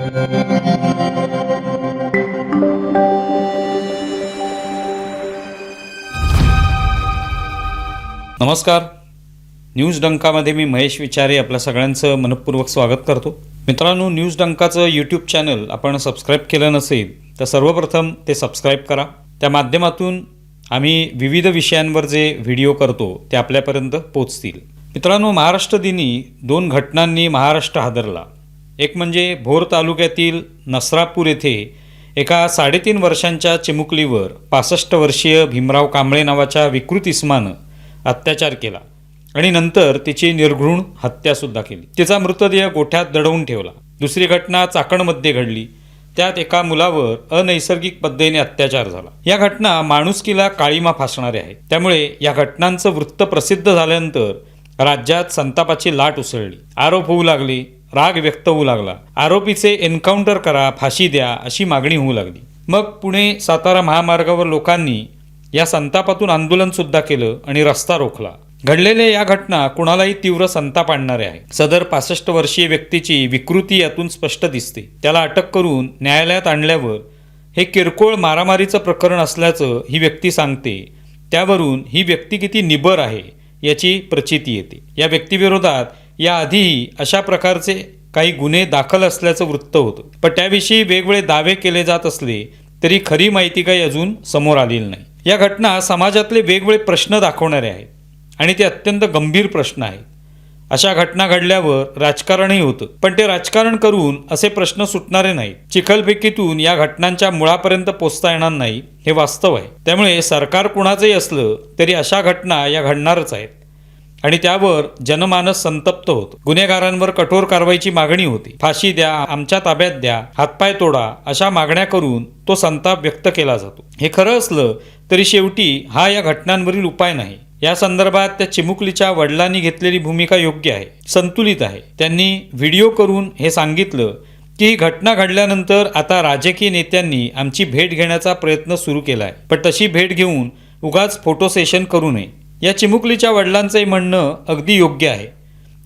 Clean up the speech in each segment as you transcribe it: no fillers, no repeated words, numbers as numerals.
नमस्कार. न्यूज डंकामध्ये मी महेश विचारे आपल्या सगळ्यांचं मनपूर्वक स्वागत करतो. मित्रांनो, न्यूज डंकाचं यूट्यूब चॅनल आपण सबस्क्राईब केलं नसेल तर सर्वप्रथम ते सबस्क्राईब करा. त्या माध्यमातून आम्ही विविध विषयांवर जे व्हिडिओ करतो ते आपल्यापर्यंत पोचतील. मित्रांनो, महाराष्ट्र दिनी दोन घटनांनी महाराष्ट्र हादरला. एक म्हणजे भोर तालुक्यातील नसरापूर येथे एका 3.5 वर्षांच्या चिमुकलीवर 65 वर्षीय भीमराव कांबळे नावाच्या विकृत इसमानं अत्याचार केला आणि नंतर तिची निर्घृण हत्यासुद्धा केली. तिचा मृतदेह गोठ्यात दडवून ठेवला. दुसरी घटना चाकणमध्ये घडली. त्यात एका मुलावर अनैसर्गिक पद्धतीने अत्याचार झाला. या घटना माणुसकीला काळीमा फासणाऱ्या आहेत. त्यामुळे या घटनांचं वृत्त प्रसिद्ध झाल्यानंतर राज्यात संतापाची लाट उसळली. आरोप होऊ लागले, राग व्यक्त होऊ लागला. आरोपीचे एन्काउंटर करा, फाशी द्या अशी मागणी होऊ लागली. मग पुणे सातारा महामार्गावर लोकांनी या संतापातून आंदोलन सुद्धा केलं आणि रस्ता रोखला. घडलेल्या या घटना कुणालाही तीव्र संताप आणणाऱ्या आहेत. सदर 65 वर्षीय व्यक्तीची विकृती यातून स्पष्ट दिसते. त्याला अटक करून न्यायालयात आणल्यावर हे किरकोळ मारामारीचं प्रकरण असल्याचं ही व्यक्ती सांगते. त्यावरून ही व्यक्ती किती निबर आहे याची प्रचिती येते. या व्यक्तीविरोधात याआधीही अशा प्रकारचे काही गुन्हे दाखल असल्याचं वृत्त होतं, पण त्याविषयी वेगवेगळे दावे केले जात असले तरी खरी माहिती काही अजून समोर आलेली नाही. या घटना समाजातले वेगवेगळे प्रश्न दाखवणारे आहेत आणि ते अत्यंत गंभीर प्रश्न आहेत. अशा घटना घडल्यावर राजकारणही होतं, पण ते राजकारण करून असे प्रश्न सुटणारे नाहीत. चिखलफेकीतून या घटनांच्या मुळापर्यंत पोचता येणार नाही हे वास्तव आहे. त्यामुळे सरकार कुणाचंही असलं तरी अशा घटना या घडणारच आहेत आणि त्यावर जनमानस संतप्त होतं. गुन्हेगारांवर कठोर कारवाईची मागणी होती. फाशी द्या, आमच्या ताब्यात द्या, हातपाय तोडा अशा मागण्या करून तो संताप व्यक्त केला जातो. हे खरं असलं तरी शेवटी हा या घटनांवरील उपाय नाही. या संदर्भात त्या चिमुकलीच्या वडिलांनी घेतलेली भूमिका योग्य आहे, संतुलित आहे. त्यांनी व्हिडिओ करून हे सांगितलं की ही घटना घडल्यानंतर आता राजकीय नेत्यांनी आमची भेट घेण्याचा प्रयत्न सुरू केला आहे, पण तशी भेट घेऊन उगाच फोटो सेशन करू नये. या चिमुकलीच्या वडिलांचंही म्हणणं अगदी योग्य आहे.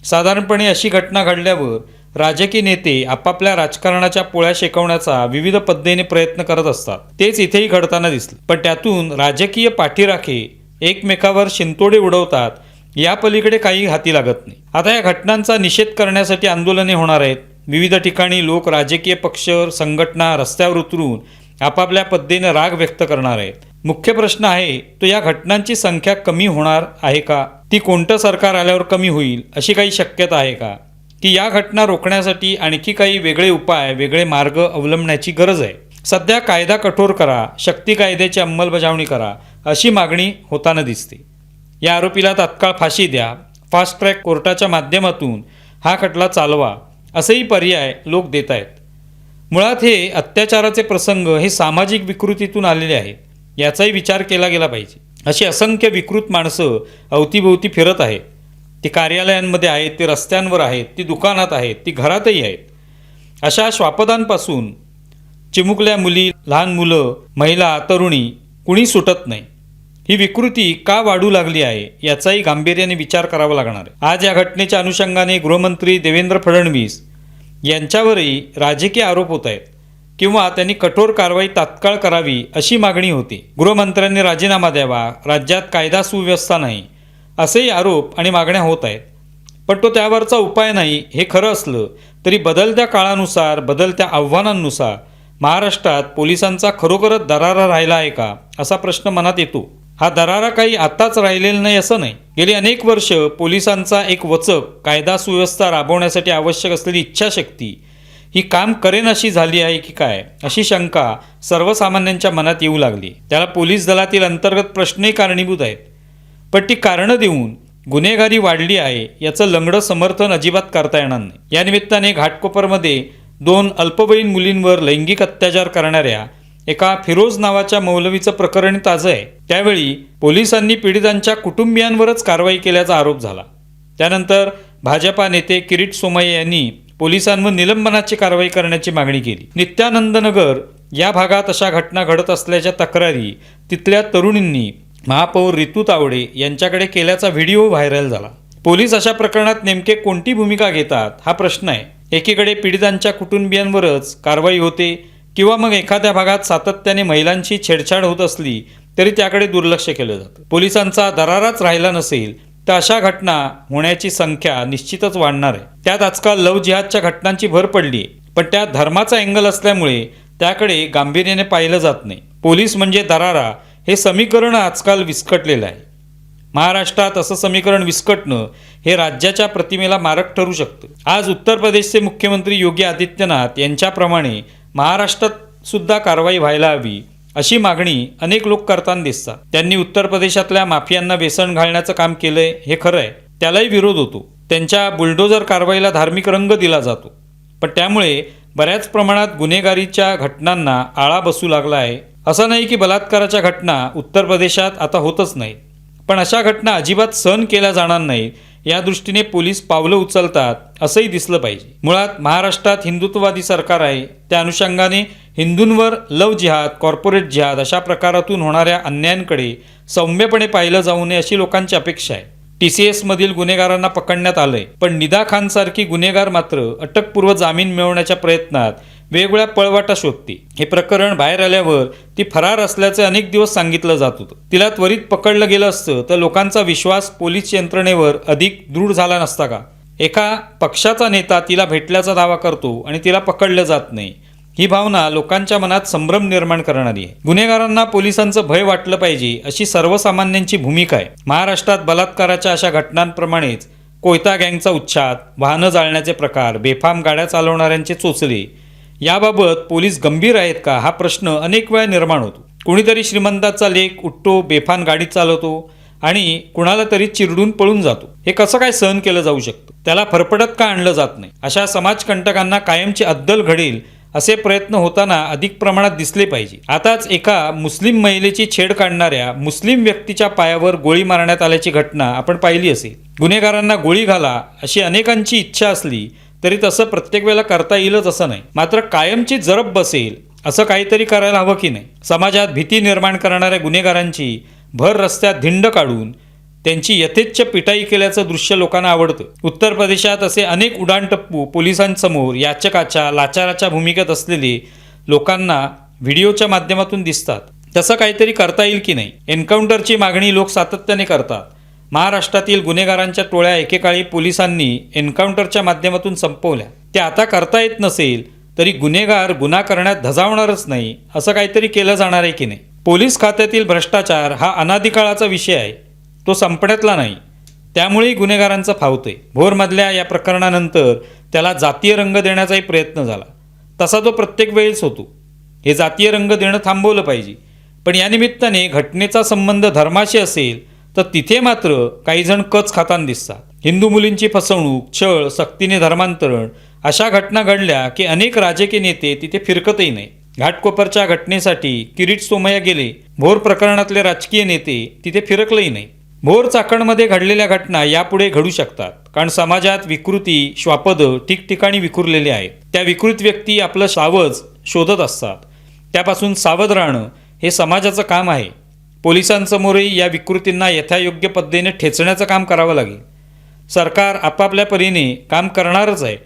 साधारणपणे अशी घटना घडल्यावर राजकीय नेते आपापल्या राजकारणाच्या पोळ्या शेकवण्याचा विविध पद्धतीने प्रयत्न करत असतात. तेच इथेही घडताना दिसलं, पण त्यातून राजकीय पाठीराखे एकमेकावर शिंतोडे उडवतात. या पलीकडे काही हाती लागत नाही. आता या घटनांचा निषेध करण्यासाठी आंदोलने होणार आहेत. विविध ठिकाणी लोक, राजकीय पक्ष, संघटना रस्त्यावर उतरून आपापल्या पद्धतीने राग व्यक्त करणार आहेत. मुख्य प्रश्न आहे तो या घटनांची संख्या कमी होणार आहे का? ती कोणतं सरकार आल्यावर कमी होईल अशी काही शक्यता आहे का? की या घटना रोखण्यासाठी आणखी काही वेगळे उपाय, वेगळे मार्ग अवलंबण्याची गरज आहे? सध्या कायदा कठोर करा, शक्ती कायद्याची अंमलबजावणी करा अशी मागणी होताना दिसते. या आरोपीला तात्काळ फाशी द्या, फास्ट ट्रॅक कोर्टाच्या माध्यमातून हा खटला चालवा असेही पर्याय लोक देत आहेत. मुळात हे अत्याचाराचे प्रसंग हे सामाजिक विकृतीतून आलेले आहेत. याचाही विचार केला गेला पाहिजे. अशी असंख्य विकृत माणसं अवतीभोवती फिरत आहेत. ती कार्यालयांमध्ये आहेत, ती रस्त्यांवर आहेत, ती दुकानात आहेत, ती घरातही आहेत. अशा श्वापदांपासून चिमुकल्या मुली, लहान मुलं, महिला, तरुणी कुणी सुटत नाही. ही विकृती का वाढू लागली आहे याचाही गांभीर्याने विचार करावा लागणार आहे. आज या घटनेच्या अनुषंगाने गृहमंत्री देवेंद्र फडणवीस यांच्यावरही राजकीय आरोप होत आहेत किंवा त्यांनी कठोर कारवाई तात्काळ करावी अशी मागणी होती. गृहमंत्र्यांनी राजीनामा द्यावा, राज्यात कायदा सुव्यवस्था नाही असेही आरोप आणि मागण्या होत आहेत. पण तो त्यावरचा उपाय नाही हे खरं असलं तरी बदलत्या काळानुसार, बदलत्या आव्हानांनुसार महाराष्ट्रात पोलिसांचा खरोखरच दरारा राहिला आहे का असा प्रश्न मनात येतो. हा दरारा काही आताच राहिलेला नाही असं नाही. गेली अनेक वर्ष पोलिसांचा एक वचक, कायदा सुव्यवस्था राबवण्यासाठी आवश्यक असलेली इच्छाशक्ती ही काम करेन अशी झाली आहे की काय अशी शंका सर्वसामान्यांच्या मनात येऊ लागली. त्याला पोलीस दलातील अंतर्गत प्रश्नही कारणीभूत आहेत. पण ती कारणं देऊन गुन्हेगारी वाढली आहे याचं लंगडं समर्थन अजिबात करता येणार नाही. या निमित्ताने घाटकोपरमध्ये 2 अल्पवयीन मुलींवर लैंगिक अत्याचार करणाऱ्या एका फिरोज नावाच्या मौलवीचं प्रकरण ताजं आहे. त्यावेळी पोलिसांनी पीडितांच्या कुटुंबियांवरच कारवाई केल्याचा आरोप झाला. त्यानंतर भाजपा नेते किरीट सोमय्या यांनी पोलिसांवर निलंबनाची कारवाई करण्याची मागणी केली. नित्यानंदनगर या भागात अशा घटना घडत असल्याच्या तक्रारी तिथल्या तरुणींनी महापौर रितू तावडे यांच्याकडे केल्याचा व्हिडिओ व्हायरल झाला. पोलीस अशा प्रकरणात नेमके कोणती भूमिका घेतात हा प्रश्न आहे. एकीकडे पीडितांच्या कुटुंबियांवरच कारवाई होते किंवा मग एखाद्या भागात सातत्याने महिलांची छेडछाड होत असली तरी त्याकडे दुर्लक्ष केलं जातं. पोलिसांचा दराराच राहिला नसेल तर अशा घटना होण्याची संख्या निश्चितच वाढणार आहे. त्यात आजकाल लव्ह जिहादच्या घटनांची भर पडली आहे, पण त्यात धर्माचा अँगल असल्यामुळे त्याकडे गांभीर्याने पाहिलं जात नाही. पोलीस म्हणजे दरारा हे समीकरण आजकाल विस्कटलेलं आहे. महाराष्ट्रात असं समीकरण विस्कटणं हे राज्याच्या प्रतिमेला मारक ठरू शकतं. आज उत्तर प्रदेशचे मुख्यमंत्री योगी आदित्यनाथ यांच्याप्रमाणे महाराष्ट्रात सुद्धा कारवाई व्हायला हवी अशी मागणी अनेक लोक करताना दिसतात. त्यांनी उत्तर प्रदेशातल्या माफियांना वेसण घालण्याचं काम केलंय हे खरं आहे, त्यालाही विरोध होतो. त्यांच्या बुलडोजर कारवाईला धार्मिक रंग दिला जातो, पण त्यामुळे बऱ्याच प्रमाणात गुन्हेगारीच्या घटनांना आळा बसू लागला आहे. असं नाही की बलात्काराच्या घटना उत्तर प्रदेशात आता होतच नाहीत, पण अशा घटना अजिबात सहन केल्या जाणार नाहीत या दृष्टीने पोलीस पावलं उचलतात असंही दिसलं पाहिजे. मुळात महाराष्ट्रात हिंदुत्ववादी सरकार आहे, त्या अनुषंगाने हिंदूंवर लव्ह जिहाद, कॉर्पोरेट जिहाद अशा प्रकारातून होणाऱ्या अन्यायांकडे सौम्यपणे पाहिलं जाऊ नये अशी लोकांची अपेक्षा आहे. TCS मधील गुन्हेगारांना पकडण्यात आलंय, पण निदा खानसारखी गुन्हेगार मात्र अटकपूर्व जामीन मिळवण्याच्या प्रयत्नात वेगवेगळ्या पळवाटा शोधते. हे प्रकरण बाहेर आल्यावर ती फरार असल्याचे अनेक दिवस सांगितलं जात होतं. तिला त्वरित पकडलं गेलं असतं तर लोकांचा विश्वास पोलीस यंत्रणेवर अधिक दृढ झाला नसता का? एका पक्षाचा नेता तिला भेटल्याचा दावा करतो आणि तिला पकडलं जात नाही, ही भावना लोकांच्या मनात संभ्रम निर्माण करणारी आहे. गुन्हेगारांना पोलिसांचं भय वाटलं पाहिजे अशी सर्वसामान्यांची भूमिका आहे. महाराष्ट्रात बलात्काराच्या अशा घटनांप्रमाणेच कोयता गँगचा उच्छाद, वाहनं जाळण्याचे प्रकार, बेफाम गाड्या चालवणाऱ्यांचे चोचले याबाबत पोलीस गंभीर आहेत का हा प्रश्न अनेक वेळा निर्माण होतो. कुणीतरी श्रीमंताचा लेक उठतो, बेफाम गाडी चालवतो आणि कुणाला तरी चिरडून पळून जातो. हे कसं काय सहन केलं जाऊ शकतं? त्याला फरफटत का आणलं जात नाही? अशा समाजकंटकांना कायमची अद्दल घडेल असे प्रयत्न होताना अधिक प्रमाणात दिसले पाहिजे. आताच एका मुस्लिम महिलेची छेड काढणाऱ्या मुस्लिम व्यक्तीच्या पायावर गोळी मारण्यात आल्याची घटना आपण पाहिली असेल. गुन्हेगारांना गोळी घाला अशी अनेकांची इच्छा असली तरी तसं प्रत्येक वेळेला करता येईलच असं नाही. मात्र कायमची जरब बसेल असं काहीतरी करायला हवं की नाही? समाजात भीती निर्माण करणाऱ्या गुन्हेगारांची भर रस्त्यात धिंड काढून त्यांची यथेच्छ पिटाई केल्याचं दृश्य लोकांना आवडतं. उत्तर प्रदेशात असे अनेक उडाणटप्पू पोलिसांसमोर याचकाच्या, लाचाराच्या भूमिकेत असलेले लोकांना व्हिडिओच्या माध्यमातून दिसतात. तसं काहीतरी करता येईल की नाही? एन्काउंटरची मागणी लोक सातत्याने करतात. महाराष्ट्रातील गुन्हेगारांच्या टोळ्या एकेकाळी पोलिसांनी एन्काउंटरच्या माध्यमातून संपवल्या. ते आता करता येत नसेल तरी गुन्हेगार गुन्हा करण्यात धजावणारच नाही, असं काहीतरी केलं जाणार आहे की नाही? पोलीस खात्यातील भ्रष्टाचार हा अनादिकाळाचा विषय आहे, तो संपण्यातला नाही. त्यामुळेही गुन्हेगारांचं फावतंय. भोरमधल्या या प्रकरणानंतर त्याला जातीय रंग देण्याचाही प्रयत्न झाला, तसा तो प्रत्येक वेळेस होतो. हे जातीय रंग देणं थांबवलं पाहिजे. पण या निमित्ताने घटनेचा संबंध धर्माशी असेल तर तिथे मात्र काही जण कच खाताना दिसतात. हिंदू मुलींची फसवणूक, छळ, सक्तीने धर्मांतरण अशा घटना घडल्या की अनेक राजकीय नेते तिथे फिरकतही नाही. घाटकोपरच्या घटनेसाठी किरीट सोमय्या गेले, भोर प्रकरणातले राजकीय नेते तिथे फिरकलेही नाही. भोर चाकणमध्ये घडलेल्या घटना यापुढे घडू शकतात, कारण समाजात विकृती, श्वापद ठिकठिकाणी विखुरलेले आहेत. त्या विकृत व्यक्ती आपलं सावज शोधत असतात. त्यापासून सावध राहणं हे समाजाचं काम आहे. पोलिसांसमोरही या विकृतींना यथायोग्य पद्धतीने ठेचण्याचं काम करावं लागेल. सरकार आपापल्या परीने काम करणारच आहे,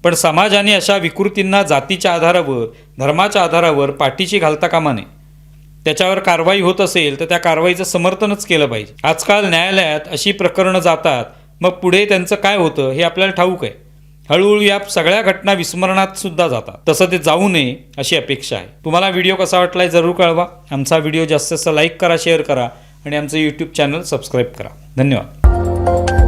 पण समाजाने अशा विकृतींना जातीच्या आधारावर, धर्माच्या आधारावर पाठीशी घालता कामा नये. त्याच्यावर कारवाई होत असेल तर त्या कारवाईचं समर्थनच केलं पाहिजे. आजकाल न्यायालयात अशी प्रकरणं जातात, मग पुढे त्यांचं काय होतं हे आपल्याला ठाऊक आहे. हळूहळू या सगळ्या घटना विस्मरणात सुद्धा जातात. तसं ते जाऊ नये अशी अपेक्षा आहे. तुम्हाला व्हिडिओ कसा वाटलाय जरूर कळवा. आमचा व्हिडिओ जास्तीत जास्त लाईक करा, शेअर करा आणि आमचं यूट्यूब चॅनल सबस्क्राईब करा. धन्यवाद.